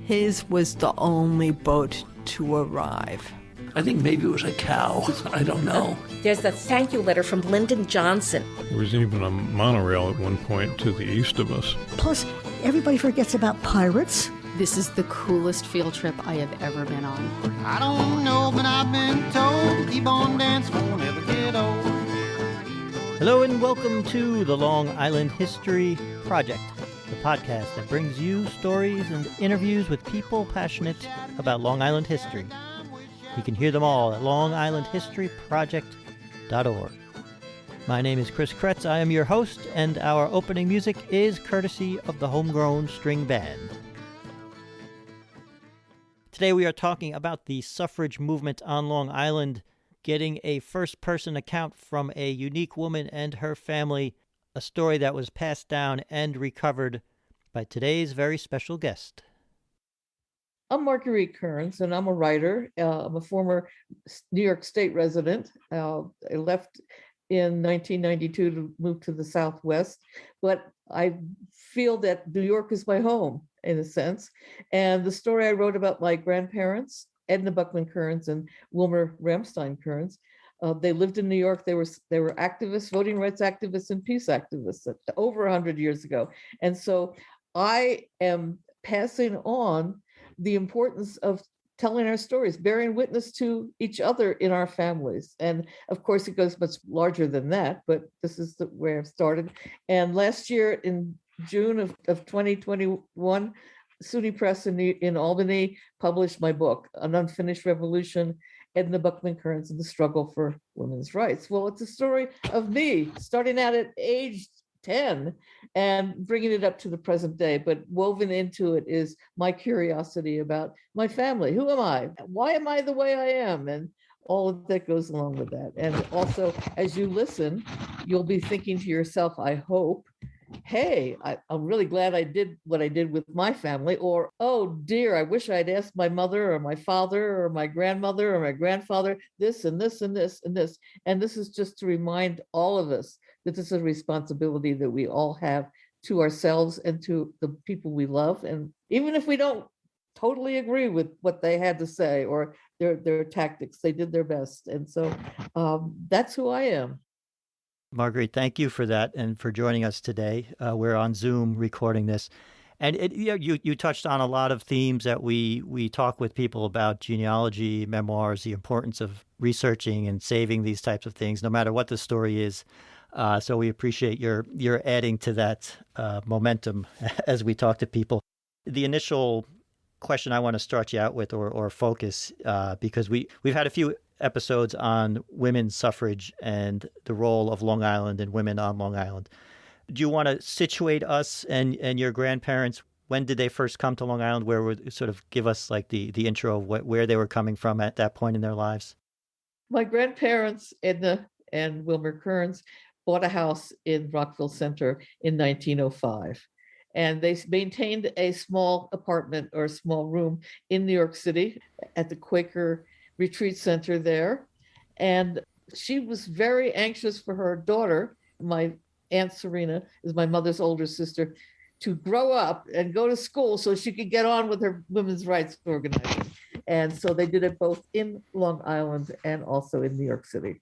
His was the only boat to arrive. I think maybe it was a cow. I don't know. There's the thank you letter from Lyndon Johnson. There was even a monorail at one point to the east of us. Plus, everybody forgets about pirates. This is the coolest field trip I have ever been on. I don't know, but I've been told, keep on dancing, won't ever get old. Hello and welcome to the Long Island History Project, the podcast that brings you stories and interviews with people passionate about Long Island history. You can hear them all at longislandhistoryproject.org. My name is Chris Kretz. I am your host, and our opening music is courtesy of the Homegrown String Band. Today we are talking about the suffrage movement on Long Island, getting a first-person account from a unique woman and her family, a story that was passed down and recovered by today's very special guest. I'm Marguerite Kearns, and I'm a writer. I'm a former New York State resident. I left in 1992 to move to the Southwest, but I feel that New York is my home, in a sense. And the story I wrote about my grandparents, Edna Buckman Kearns and Wilmer Ramstein Kearns, they lived in New York. They were activists, voting rights activists, and peace activists over 100 years ago. And so I am passing on the importance of telling our stories, bearing witness to each other in our families. And of course, it goes much larger than that, but this is where I've started. And last year in June of 2021, SUNY Press in Albany published my book, An Unfinished Revolution, Edna Buckman Kearns and the Struggle for Women's Rights. Well, it's a story of me starting out at age 10 and bringing it up to the present day, but woven into it is my curiosity about my family. Who am I? Why am I the way I am? And all of that goes along with that. And also, as you listen, you'll be thinking to yourself, I hope, hey, I'm really glad I did what I did with my family, or, oh dear, I wish I'd asked my mother or my father or my grandmother or my grandfather this and this and this and this. And this is just to remind all of us that this is a responsibility that we all have to ourselves and to the people we love. And even if we don't totally agree with what they had to say or their tactics, they did their best. And so that's who I am. Marguerite, thank you for that and for joining us today. We're on Zoom recording this. And you touched on a lot of themes that we talk with people about: genealogy, memoirs, the importance of researching and saving these types of things, no matter what the story is. So we appreciate your adding to that momentum as we talk to people. The initial question I want to start you out with or focus, because we've had a few episodes on women's suffrage and the role of Long Island and women on Long Island. Do you want to situate us and your grandparents? When did they first come to Long Island? Where would sort of give us like the intro of where they were coming from at that point in their lives? My grandparents, Edna and Wilmer Kearns, bought a house in Rockville Center in 1905. And they maintained a small apartment or a small room in New York City at the Quaker retreat center there. And she was very anxious for her daughter, my Aunt Serena is my mother's older sister, to grow up and go to school so she could get on with her women's rights organizing. And so they did it both in Long Island and also in New York City.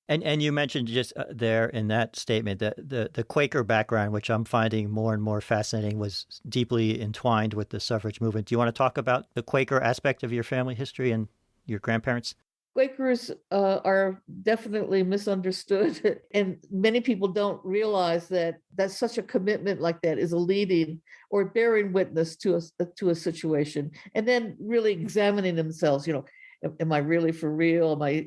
And you mentioned just there in that statement that the Quaker background, which I'm finding more and more fascinating, was deeply entwined with the suffrage movement. Do you want to talk about the Quaker aspect of your family history and your grandparents? Quakers are definitely misunderstood, and many people don't realize that such a commitment like that is a leading or bearing witness to a situation, and then really examining themselves. Am I really for real? Am I,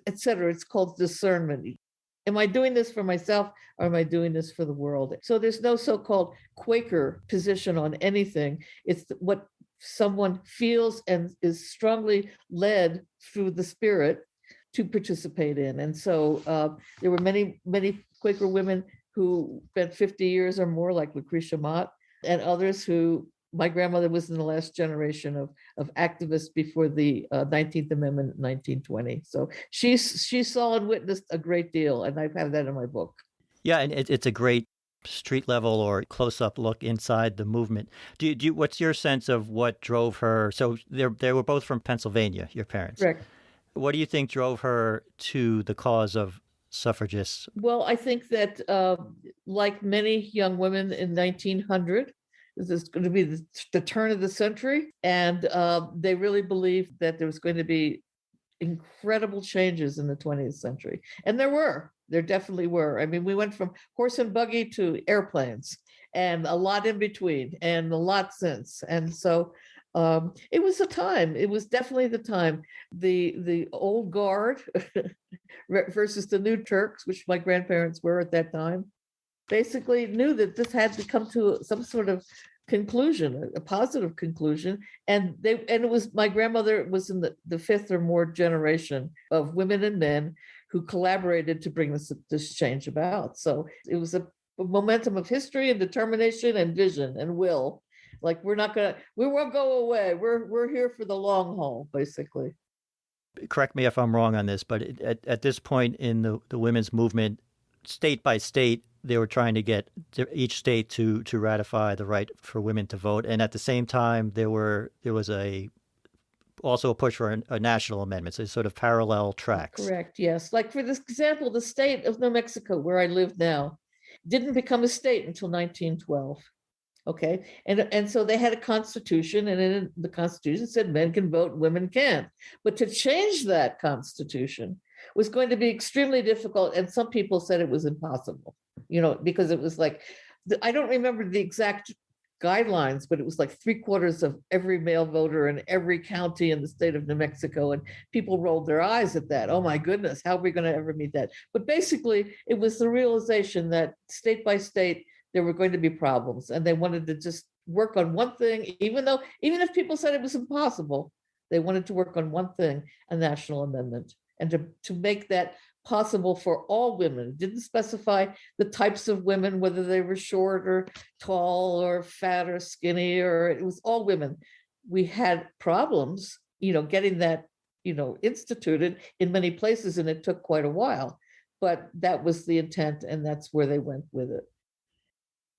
et cetera? It's called discernment. Am I doing this for myself or am I doing this for the world? So there's no so-called Quaker position on anything. It's what someone feels and is strongly led through the spirit to participate in. And so there were many, many Quaker women who spent 50 years or more, like Lucretia Mott, and others who, my grandmother was in the last generation of activists before the 19th Amendment in 1920. So she saw and witnessed a great deal, and I've had that in my book. Yeah, and it's a great street level or close up look inside the movement. What's your sense of what drove her? So they were both from Pennsylvania, your parents. Correct. What do you think drove her to the cause of suffragists? Well, I think that like many young women in 1900, this is going to be the turn of the century, and they really believed that there was going to be incredible changes in the 20th century. And there definitely were. I mean, we went from horse and buggy to airplanes and a lot in between and a lot since. And so it was a time, it was definitely the time. The old guard versus the new Turks, which my grandparents were at that time, basically knew that this had to come to some sort of conclusion, a positive conclusion. And it was, my grandmother was in the fifth or more generation of women and men who collaborated to bring this change about. So it was a momentum of history and determination and vision and will. Like, we won't go away. We're here for the long haul, basically. Correct me if I'm wrong on this, but at this point in the women's movement, state by state, they were trying to get each state to ratify the right for women to vote. And at the same time, there was also a push for a national amendment, so sort of parallel tracks. Correct, yes. Like, for this example, the state of New Mexico, where I live now, didn't become a state until 1912. Okay, and so they had a constitution, and in the constitution said men can vote, women can't. But to change that constitution was going to be extremely difficult, and some people said it was impossible, because it was like, I don't remember the exact guidelines, but it was like 3/4 of every male voter in every county in the state of New Mexico, and people rolled their eyes at that. Oh my goodness, how are we going to ever meet that? But basically, it was the realization that state by state, there were going to be problems, and they wanted to just work on one thing, even if people said it was impossible, they wanted to work on one thing, a national amendment, and to make that possible for all women. It didn't specify the types of women, whether they were short or tall or fat or skinny, or it was all women. We had problems, getting that, instituted in many places, and it took quite a while, but that was the intent, and that's where they went with it.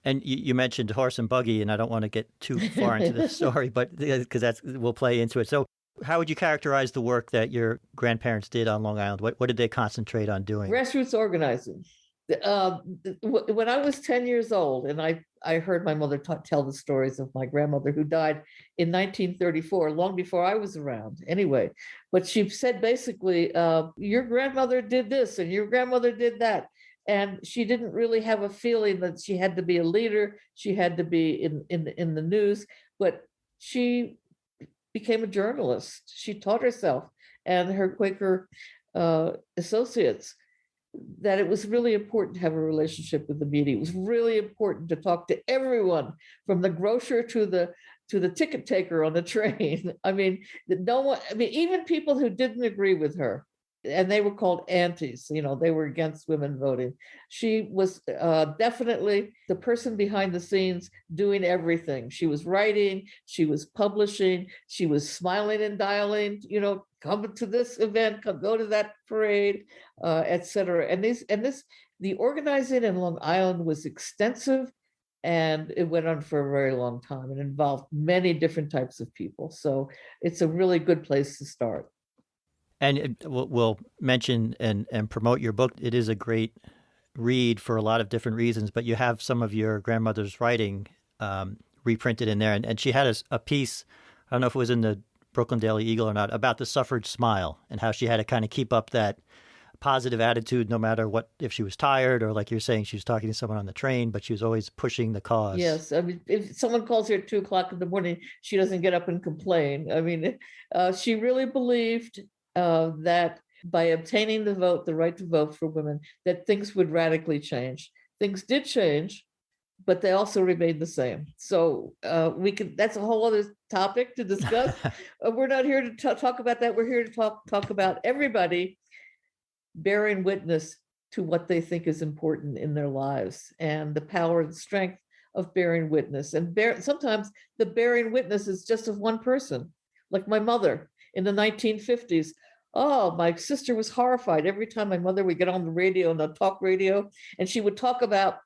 And you mentioned horse and buggy, and I don't want to get too far into the story, but because we'll play into it. So how would you characterize the work that your grandparents did on Long Island? What did they concentrate on doing? Grassroots organizing. When I was 10 years old, and I heard my mother tell the stories of my grandmother, who died in 1934, long before I was around anyway. But she said basically, your grandmother did this and your grandmother did that. And she didn't really have a feeling that she had to be a leader. She had to be in the news, but she became a journalist. She taught herself and her Quaker associates that it was really important to have a relationship with the media. It was really important to talk to everyone, from the grocer to the ticket taker on the train. I mean, even people who didn't agree with her, and they were called aunties, they were against women voting. She was definitely the person behind the scenes doing everything. She was writing, she was publishing, she was smiling and dialing, come to this event, go to that parade, etc. And the organizing in Long Island was extensive, and it went on for a very long time. It involved many different types of people. So it's a really good place to start. And we'll mention and promote your book. It is a great read for a lot of different reasons, but you have some of your grandmother's writing reprinted in there. And she had a piece, I don't know if it was in the Brooklyn Daily Eagle or not, about the suffrage smile and how she had to kind of keep up that positive attitude no matter what, if she was tired or, like you're saying, she was talking to someone on the train, but she was always pushing the cause. Yes. I mean, if someone calls her at 2:00 in the morning, she doesn't get up and complain. I mean, she really believed that by obtaining the right to vote for women, that things would radically change. Things did change, but they also remained the same. So that's a whole other topic to discuss. We're not here to talk about that. We're here to talk about everybody bearing witness to what they think is important in their lives, and the power and strength of bearing witness. And sometimes the bearing witness is just of one person, like my mother in the 1950s. Oh, my sister was horrified every time my mother would get on the radio, on the talk radio, and she would talk about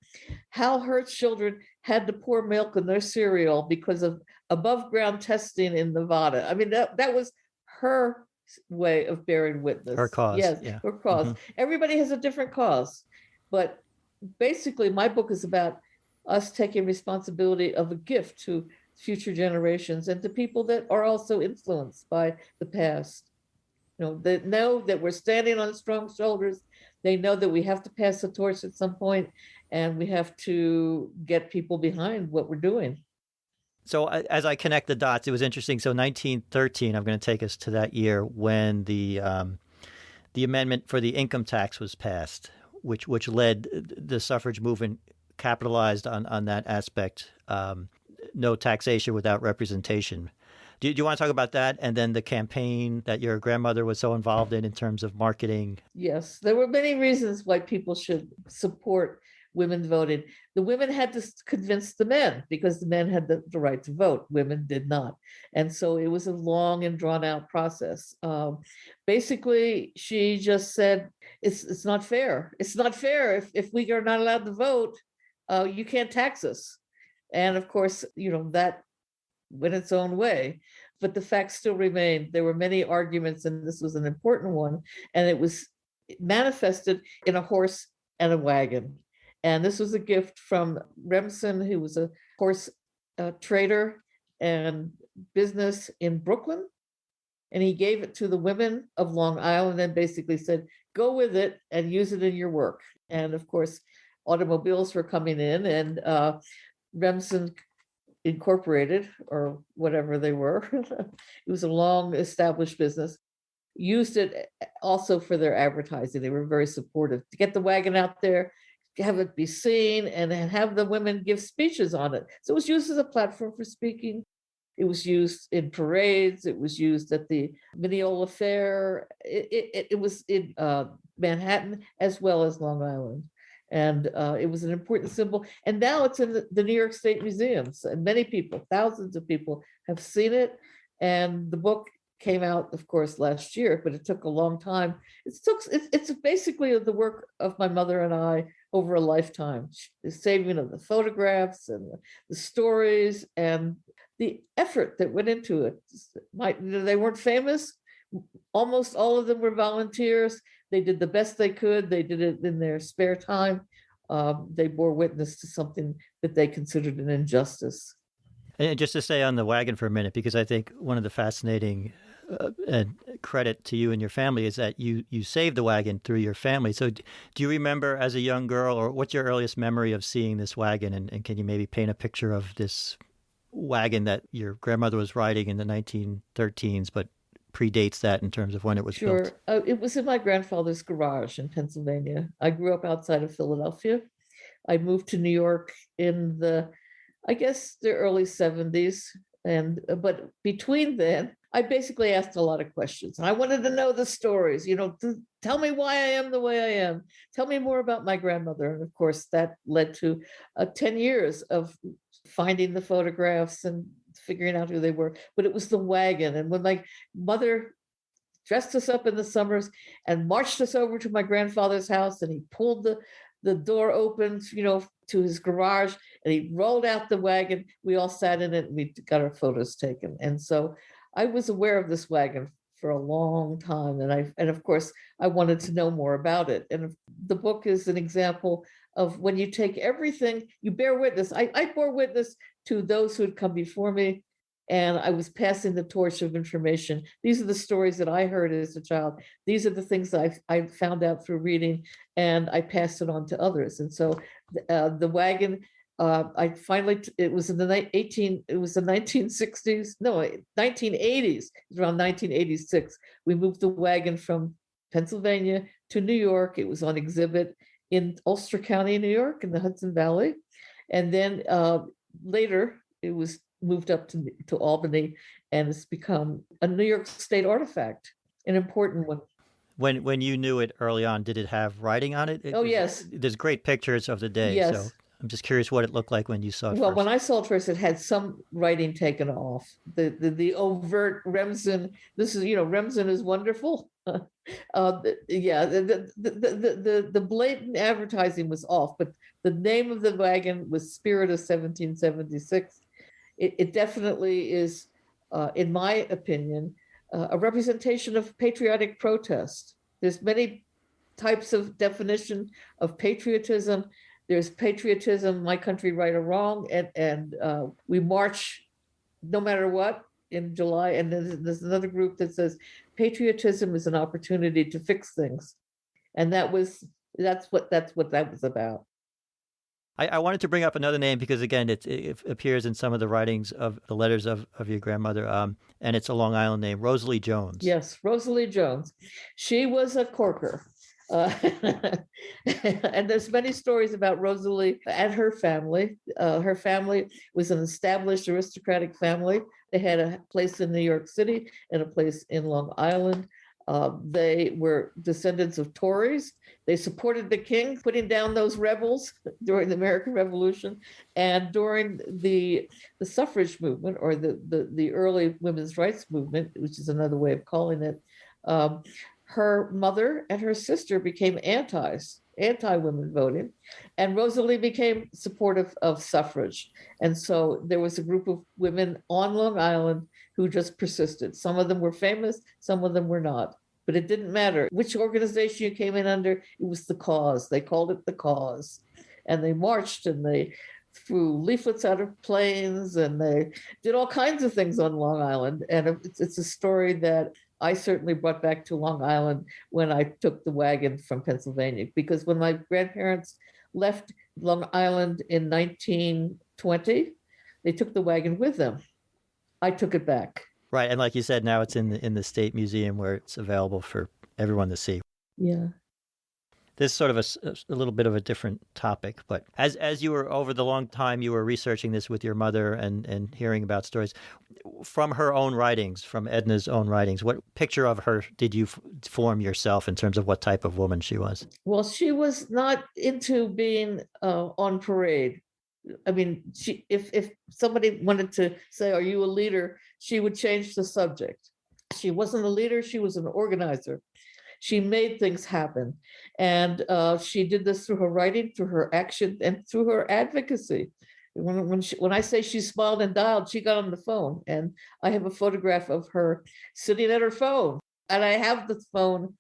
how her children had to pour milk in their cereal because of above ground testing in Nevada. I mean, that was her way of bearing witness. Her cause. Yes, Yeah. her cause. Mhm. Everybody has a different cause. But basically, my book is about us taking responsibility of a gift to future generations and to people that are also influenced by the past. They know that we're standing on strong shoulders. They know that we have to pass the torch at some point, and we have to get people behind what we're doing. So as I connect the dots, it was interesting. So 1913, I'm going to take us to that year when the amendment for the income tax was passed, which led the suffrage movement, capitalized on that aspect. No taxation without representation. Do you want to talk about that, and then the campaign that your grandmother was so involved in terms of marketing? Yes, there were many reasons why people should support women voting. The women had to convince the men because the men had the right to vote. Women did not. And so it was a long and drawn out process. Basically, she just said, it's not fair. It's not fair if we are not allowed to vote, you can't tax us. And of course, that went its own way. But the facts still remain. There were many arguments, and this was an important one. And it was manifested in a horse and a wagon. And this was a gift from Remsen, who was a horse trader and business in Brooklyn. And he gave it to the women of Long Island and basically said, go with it and use it in your work. And of course, automobiles were coming in, and Remsen Incorporated, or whatever they were, it was a long established business, used it also for their advertising. They were very supportive to get the wagon out there, have it be seen, and have the women give speeches on it. So it was used as a platform for speaking. It was used in parades. It was used at the Mineola Fair. It was in Manhattan as well as Long Island. And it was an important symbol. And now it's in the New York State museums. And many people, thousands of people, have seen it. And the book came out, of course, last year, but it took a long time. It's basically the work of my mother and I over a lifetime. The saving of the photographs and the stories and the effort that went into it. They weren't famous. Almost all of them were volunteers. They did the best they could. They did it in their spare time. They bore witness to something that they considered an injustice. And just to stay on the wagon for a minute, because I think one of the fascinating and credit to you and your family is that you saved the wagon through your family. So do you remember as a young girl, or what's your earliest memory of seeing this wagon? And can you maybe paint a picture of this wagon that your grandmother was riding in the 1913s, but predates that in terms of when it was built? Sure. It was in my grandfather's garage in Pennsylvania. I grew up outside of Philadelphia. I moved to New York in the early 70s. But between then, I basically asked a lot of questions. I wanted to know the stories, tell me why I am the way I am. Tell me more about my grandmother. And of course, that led to 10 years of finding the photographs and figuring out who they were. But it was the wagon. And when my mother dressed us up in the summers and marched us over to my grandfather's house, and he pulled the door open, to his garage, and he rolled out the wagon, we all sat in it and we got our photos taken. And so I was aware of this wagon for a long time. And of course, I wanted to know more about it. And the book is an example of when you take everything, you bear witness. I bore witness to those who had come before me, and I was passing the torch of information. These are the stories that I heard as a child. These are the things that I found out through reading, and I passed it on to others. And so the wagon, it was in the 1960s, no, 1980s, it was around 1986. We moved the wagon from Pennsylvania to New York. It was on exhibit in Ulster County, New York, in the Hudson Valley. And then later, it was moved up to Albany, and it's become a New York State artifact, an important one. When you knew it early on, did it have writing on it? Yes. There's great pictures of the day. Yes. So I'm just curious what it looked like when you saw it Well, first. when I saw it first, it had some writing taken off. The overt Remsen. This is, Remsen is wonderful. The blatant advertising was off, but the name of the wagon was Spirit of 1776. It definitely is, in my opinion, a representation of patriotic protest. There's many types of definition of patriotism. There's patriotism, my country, right or wrong, and we march no matter what in July. And then there's another group that says patriotism is an opportunity to fix things, and that's what that was about. I wanted to bring up another name because, again, it appears in some of the writings of the letters of your grandmother, and it's a Long Island name, Rosalie Jones. Yes, Rosalie Jones. She was a Quaker. And there's many stories about Rosalie and her family. Her family was an established aristocratic family. They had a place in New York City and a place in Long Island. They were descendants of Tories. They supported the king, putting down those rebels during the American Revolution and during the suffrage movement, or the early women's rights movement, which is another way of calling it. Her mother and her sister became anti-women voting, and Rosalie became supportive of suffrage. And so there was a group of women on Long Island who just persisted. Some of them were famous, some of them were not. But it didn't matter which organization you came in under, it was the cause. They called it the cause. And they marched and they threw leaflets out of planes and they did all kinds of things on Long Island. And it's a story that I certainly brought back to Long Island when I took the wagon from Pennsylvania, because when my grandparents left Long Island in 1920, they took the wagon with them. I took it back. Right, and like you said, now it's in the State Museum where it's available for everyone to see. Yeah. This is sort of a little bit of a different topic, but as you were, over the long time you were researching this with your mother and hearing about stories from her own writings, from Edna's own writings, what picture of her did you form yourself in terms of what type of woman she was? Well, she was not into being on parade. I mean, if somebody wanted to say, "Are you a leader?" she would change the subject. She wasn't a leader, she was an organizer. She made things happen. And she did this through her writing, through her action, and through her advocacy. When I say she smiled and dialed, she got on the phone. And I have a photograph of her sitting at her phone. And I have the phone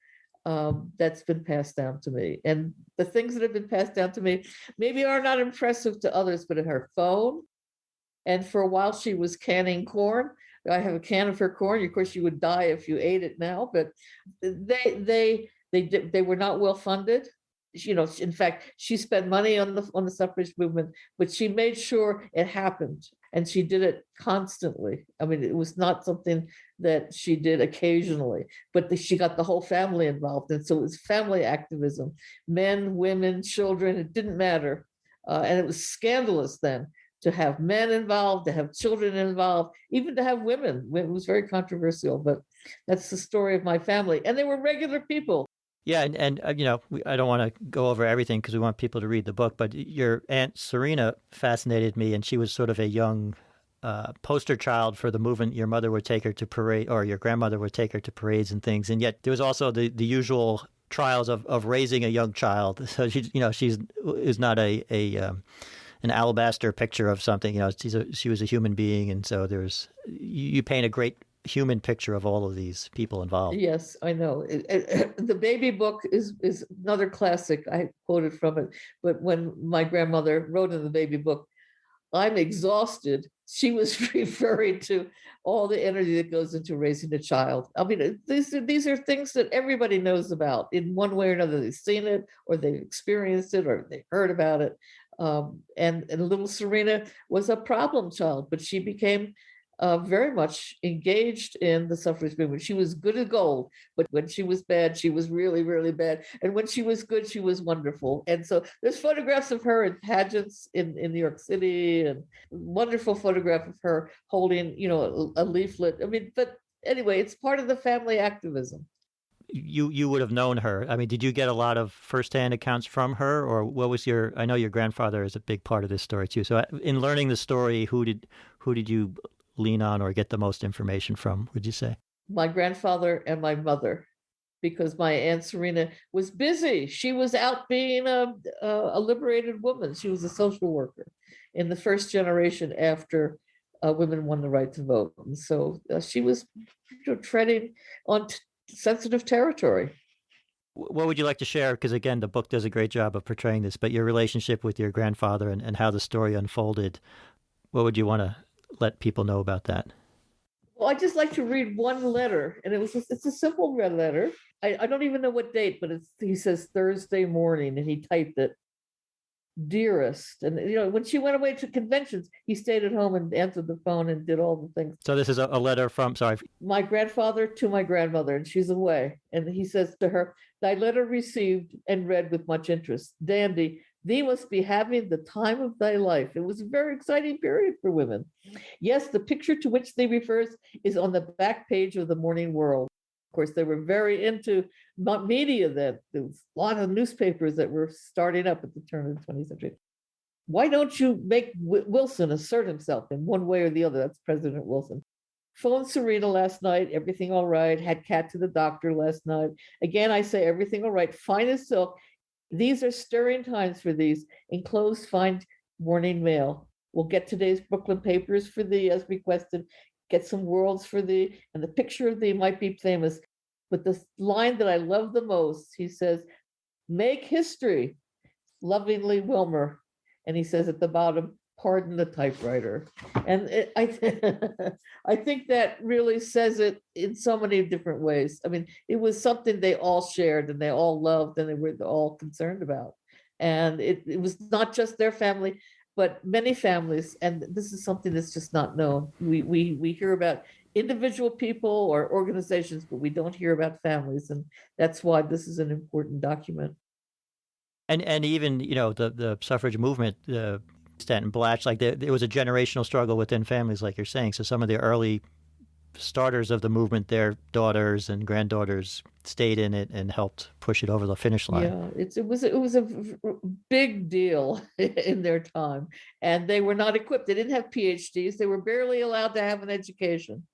that's been passed down to me. And the things that have been passed down to me maybe are not impressive to others, but in her phone. And for a while, she was canning corn. I have a can of her corn. Of course, you would die if you ate it now, but they were not well funded. In fact, she spent money on the suffrage movement, but she made sure it happened, and she did it constantly. I mean, it was not something that she did occasionally, but she got the whole family involved, and so it was family activism, men, women, children. It didn't matter, and it was scandalous then to have men involved, to have children involved, even to have women. It was very controversial, but that's the story of my family. And they were regular people. Yeah, and I don't want to go over everything because we want people to read the book, but your Aunt Serena fascinated me, and she was sort of a young poster child for the movement. Your mother would take her to parade, or your grandmother would take her to parades and things, and yet there was also the usual trials of raising a young child. So she's not an alabaster picture of something. She was a human being, and so you paint a great human picture of all of these people involved. Yes, I know. The baby book is another classic. I quoted from it, but when my grandmother wrote in the baby book, "I'm exhausted," she was referring to all the energy that goes into raising a child. I mean, these are things that everybody knows about in one way or another. They've seen it, or they've experienced it, or they heard about it. And little Serena was a problem child, but she became very much engaged in the suffrage movement. She was good as gold, but when she was bad, she was really, really bad. And when she was good, she was wonderful. And so there's photographs of her in pageants in New York City, and wonderful photograph of her holding, a leaflet. I mean, but anyway, it's part of the family activism. you would have known her. I mean, did you get a lot of firsthand accounts from her, or what was your? I know your grandfather is a big part of this story too. So, in learning the story, who did you lean on or get the most information from? Would you say? My grandfather and my mother, because my Aunt Serena was busy. She was out being a liberated woman. She was a social worker in the first generation after women won the right to vote. And so she was treading on sensitive territory. What would you like to share? Because again, the book does a great job of portraying this, but your relationship with your grandfather and how the story unfolded, what would you want to let people know about that? Well, I just like to read one letter, and it's a simple red letter. I don't even know what date, but he says Thursday morning, and he typed it, dearest. And when she went away to conventions, he stayed at home and answered the phone and did all the things. So this is a letter from, sorry, my grandfather to my grandmother, and she's away. And he says to her, thy letter received and read with much interest. Dandy, thee must be having the time of thy life. It was a very exciting period for women. Yes, the picture to which thee refers is on the back page of the Morning World. Of course, they were very into media then. There was a lot of newspapers that were starting up at the turn of the 20th century. Why don't you make Wilson assert himself in one way or the other? That's President Wilson. Phoned Serena last night, everything all right. Had Cat to the doctor last night. Again, I say everything all right. Fine as silk. These are stirring times for these. Enclosed find morning mail. We'll get today's Brooklyn papers for thee as requested. Get some worlds for thee, and the picture of thee might be famous. But the line that I love the most, he says, make history, lovingly Wilmer. And he says at the bottom, pardon the typewriter. And I think that really says it in so many different ways. I mean, it was something they all shared and they all loved and they were all concerned about. And it was not just their family, but many families. And this is something that's just not known. We hear about individual people or organizations, but we don't hear about families. And that's why this is an important document. And even, the suffrage movement, Stanton Blatch, like there was a generational struggle within families, like you're saying. So some of the early starters of the movement, their daughters and granddaughters stayed in it and helped push it over the finish line. Yeah, it was a big deal in their time, and they were not equipped. They didn't have PhDs. They were barely allowed to have an education.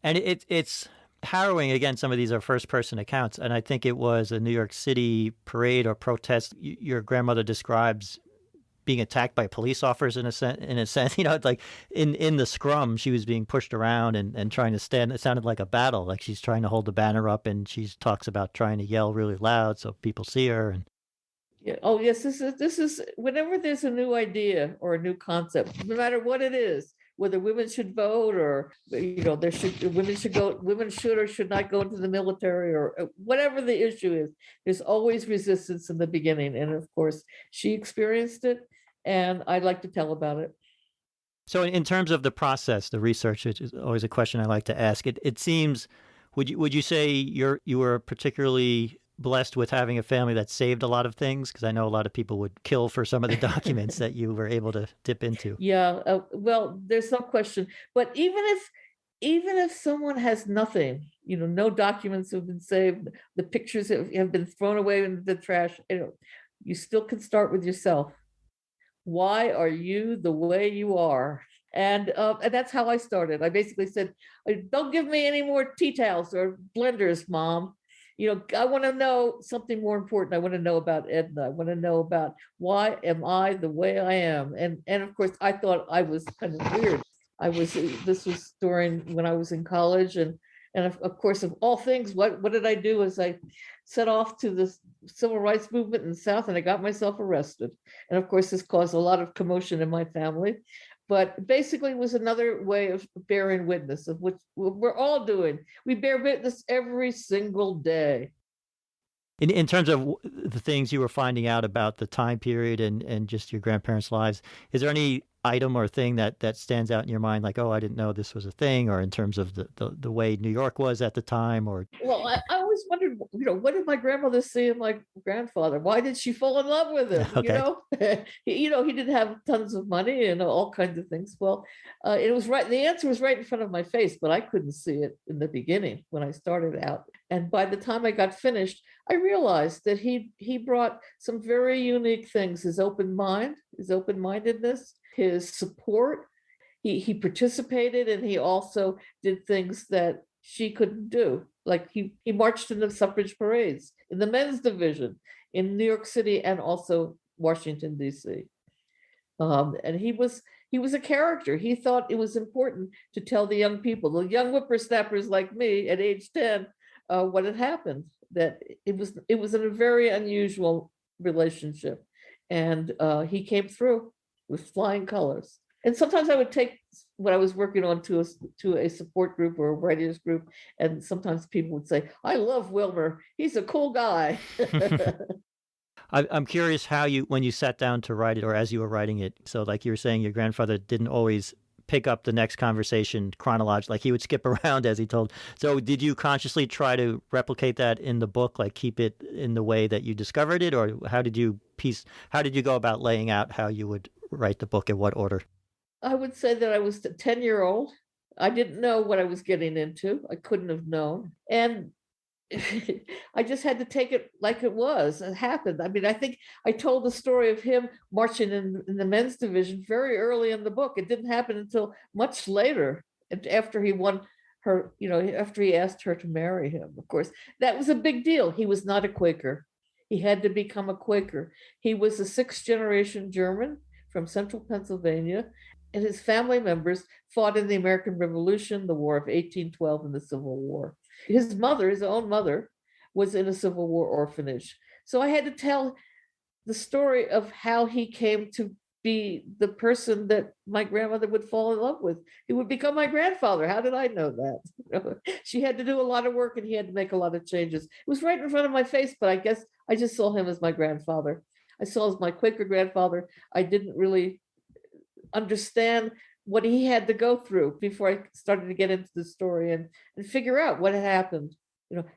And it's harrowing. Again, some of these are first-person accounts, and I think it was a New York City parade or protest. Your grandmother describes being attacked by police officers in a sense, like in the scrum, she was being pushed around and trying to stand. It sounded like a battle, like she's trying to hold the banner up, and she talks about trying to yell really loud so people see her. And yeah. Oh yes, this is whenever there's a new idea or a new concept, no matter what it is, whether women should vote or women should or should not go into the military or whatever the issue is, there's always resistance in the beginning. And of course, she experienced it, and I'd like to tell about it. So in terms of the process, the research, which is always a question I like to ask, it seems, would you say you were particularly blessed with having a family that saved a lot of things? Because I know a lot of people would kill for some of the documents that you were able to dip into. Yeah, well, there's no question. But even if someone has nothing, no documents have been saved, the pictures have been thrown away into the trash, you still can start with yourself. Why are you the way you are? And that's how I started. I basically said, don't give me any more tea towels or blenders, Mom. I want to know something more important. I want to know about Edna. I want to know about why am I the way I am? And of course, I thought I was kind of weird. This was during when I was in college. And of course, of all things, what did I do is I set off to the civil rights movement in the South, and I got myself arrested. And of course, this caused a lot of commotion in my family. But basically, it was another way of bearing witness, of which we're all doing. We bear witness every single day. In terms of the things you were finding out about the time period and just your grandparents' lives, is there any item or thing that stands out in your mind, like, oh, I didn't know this was a thing, or in terms of the way New York was at the time? Or Well, I always wondered, what did my grandmother see in my grandfather? Why did she fall in love with him? Okay. He didn't have tons of money and all kinds of things. Well, it was right. The answer was right in front of my face, but I couldn't see it in the beginning when I started out. And by the time I got finished, I realized that he brought some very unique things: his open mind, his open-mindedness, his support. He participated, and he also did things that she couldn't do. Like he marched in the suffrage parades in the men's division in New York City and also Washington, D.C. And he was a character. He thought it was important to tell the young people, the young whippersnappers like me at age 10, what had happened, that it was in a very unusual relationship. And he came through with flying colors. And sometimes I would take what I was working on to a support group or a writers group, and sometimes people would say, "I love Wilmer. He's a cool guy." I'm curious how when you sat down to write it, or as you were writing it. So, like you were saying, your grandfather didn't always pick up the next conversation chronologically. Like he would skip around as he told. So, did you consciously try to replicate that in the book, like keep it in the way that you discovered it, or how did you go about laying out how you would write the book, in what order? I would say that I was a 10-year-old. I didn't know what I was getting into. I couldn't have known. And I just had to take it like it was. It happened. I mean, I think I told the story of him marching in the men's division very early in the book. It didn't happen until much later, after he won her, after he asked her to marry him. Of course, that was a big deal. He was not a Quaker. He had to become a Quaker. He was a 6th-generation German from central Pennsylvania, and his family members fought in the American Revolution, the War of 1812, and the Civil War. His own mother, was in a Civil War orphanage. So I had to tell the story of how he came to be the person that my grandmother would fall in love with. He would become my grandfather. How did I know that? She had to do a lot of work, and he had to make a lot of changes. It was right in front of my face, but I guess I just saw him as my grandfather. I saw as my Quaker grandfather. I didn't really understand what he had to go through before I started to get into the story and figure out what had happened.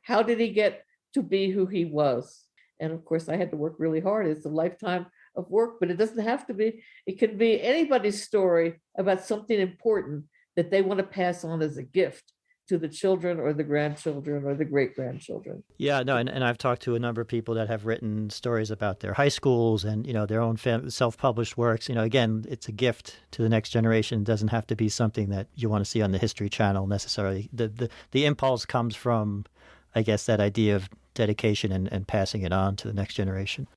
How did he get to be who he was? And of course, I had to work really hard. It's a lifetime of work, but it doesn't have to be. It can be anybody's story about something important that they want to pass on as a gift to the children or the grandchildren or the great-grandchildren. Yeah, no, and I've talked to a number of people that have written stories about their high schools and, their own self-published works. Again, it's a gift to the next generation. It doesn't have to be something that you want to see on the History Channel necessarily. The impulse comes from, I guess, that idea of dedication and passing it on to the next generation.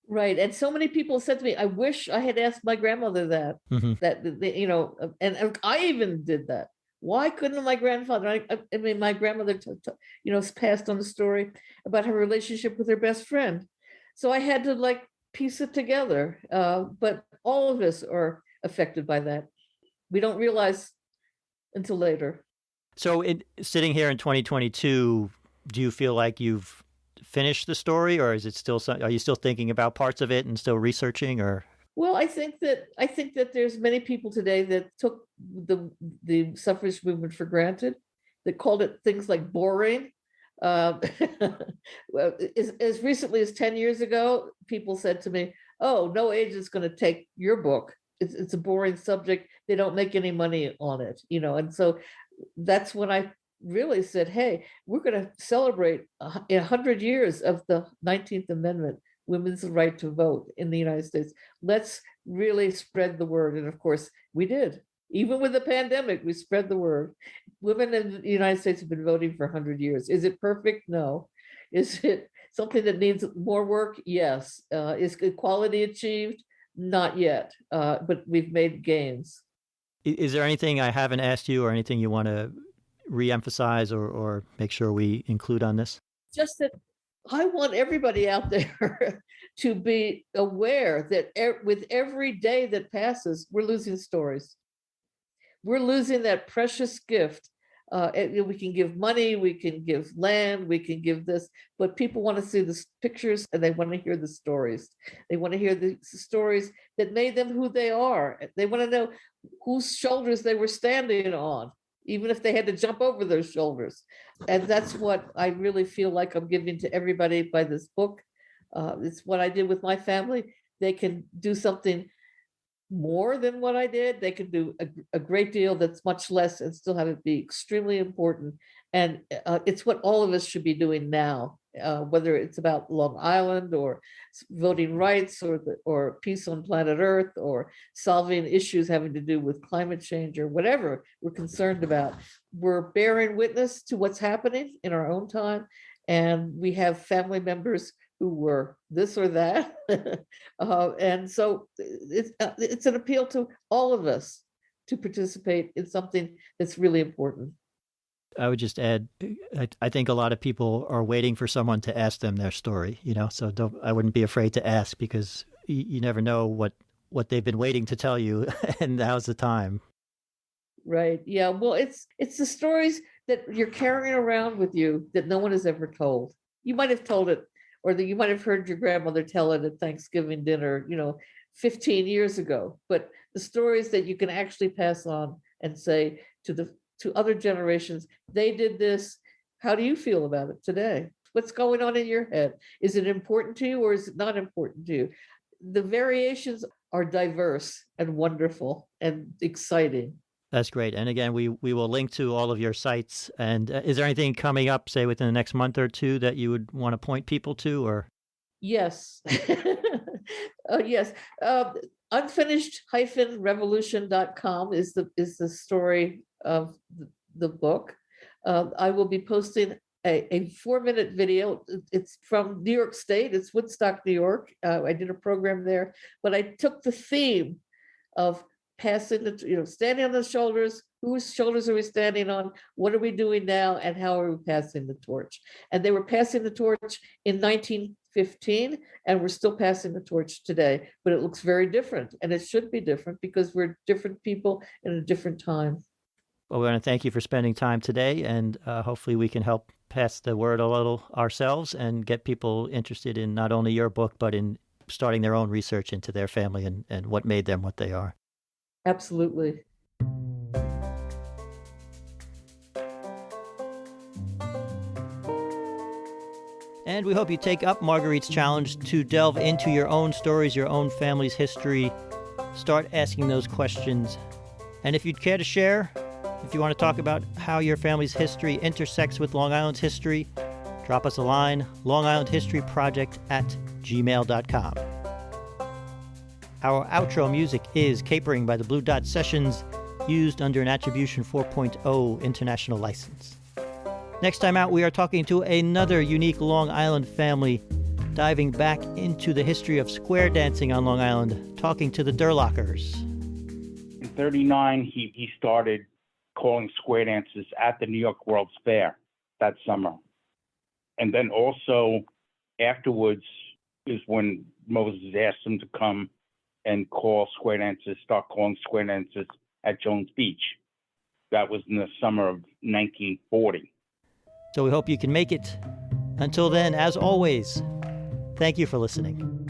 Right. And so many people said to me, I wish I had asked my grandmother that, and I even did that. Why couldn't my grandfather? I mean, my grandmother, passed on the story about her relationship with her best friend. So I had to piece it together. But all of us are affected by that. We don't realize until later. So sitting here in 2022, do you feel like you've finished the story, or is it still? Are you still thinking about parts of it and still researching, or? Well, I think that there's many people today that took the suffrage movement for granted, that called it things like boring. Well, as recently as 10 years ago, people said to me, "Oh, no agent's going to take your book. It's a boring subject. They don't make any money on it." And so that's when I really said, "Hey, we're going to celebrate 100 years of the 19th Amendment. Women's right to vote in the United States. Let's really spread the word." And of course, we did. Even with the pandemic, we spread the word. Women in the United States have been voting for 100 years. Is it perfect? No. Is it something that needs more work? Yes. Is equality achieved? Not yet. But we've made gains. Is there anything I haven't asked you, or anything you want to re-emphasize or make sure we include on this? Just that I want everybody out there to be aware that with every day that passes, we're losing stories. We're losing that precious gift We can give money, we can give land, we can give this, but people want to see the pictures and they want to hear the stories. They want to hear the stories that made them who they are. They want to know whose shoulders they were standing on, even if they had to jump over those shoulders. And that's what I really feel like I'm giving to everybody by this book. It's what I did with my family. They can do something more than what I did. They can do a great deal that's much less and still have it be extremely important. And it's what all of us should be doing now, whether it's about Long Island or voting rights or peace on planet Earth or solving issues having to do with climate change or whatever we're concerned about. We're bearing witness to what's happening in our own time. And we have family members who were this or that. And so it's an appeal to all of us to participate in something that's really important. I would just add, I think a lot of people are waiting for someone to ask them their story, so I wouldn't be afraid to ask, because you never know what they've been waiting to tell you, and now's the time. Right. Yeah. Well, it's the stories that you're carrying around with you that no one has ever told. You might have told it, or that you might have heard your grandmother tell it at Thanksgiving dinner, 15 years ago. But the stories that you can actually pass on and say to other generations, they did this. How do you feel about it today? What's going on in your head? Is it important to you or is it not important to you? The variations are diverse and wonderful and exciting. That's great. And again, we will link to all of your sites. And is there anything coming up, say, within the next month or two that you would want to point people to? Or Yes. Yes. Unfinished-revolution.com is the story of the book. I will be posting a 4-minute video. It's from New York State. It's Woodstock, New York. I did a program there, but I took the theme of passing standing on the shoulders. Whose shoulders are we standing on? What are we doing now? And how are we passing the torch? And they were passing the torch in 1915, and we're still passing the torch today, but it looks very different, and it should be different because we're different people in a different time. Well, we want to thank you for spending time today, and hopefully we can help pass the word a little ourselves and get people interested in not only your book, but in starting their own research into their family and what made them what they are. Absolutely. And we hope you take up Marguerite's challenge to delve into your own stories, your own family's history. Start asking those questions. And if you'd care to share, if you want to talk about how your family's history intersects with Long Island's history, drop us a line, longislandhistoryproject@gmail.com. Our outro music is Capering by the Blue Dot Sessions, used under an Attribution 4.0 international license. Next time out, we are talking to another unique Long Island family, diving back into the history of square dancing on Long Island, talking to the Durlockers. In 1939, he started calling square dances at the New York World's Fair that summer. And then also afterwards is when Moses asked him to come and start calling square dances at Jones Beach. That was in the summer of 1940. So we hope you can make it. Until then, as always, thank you for listening.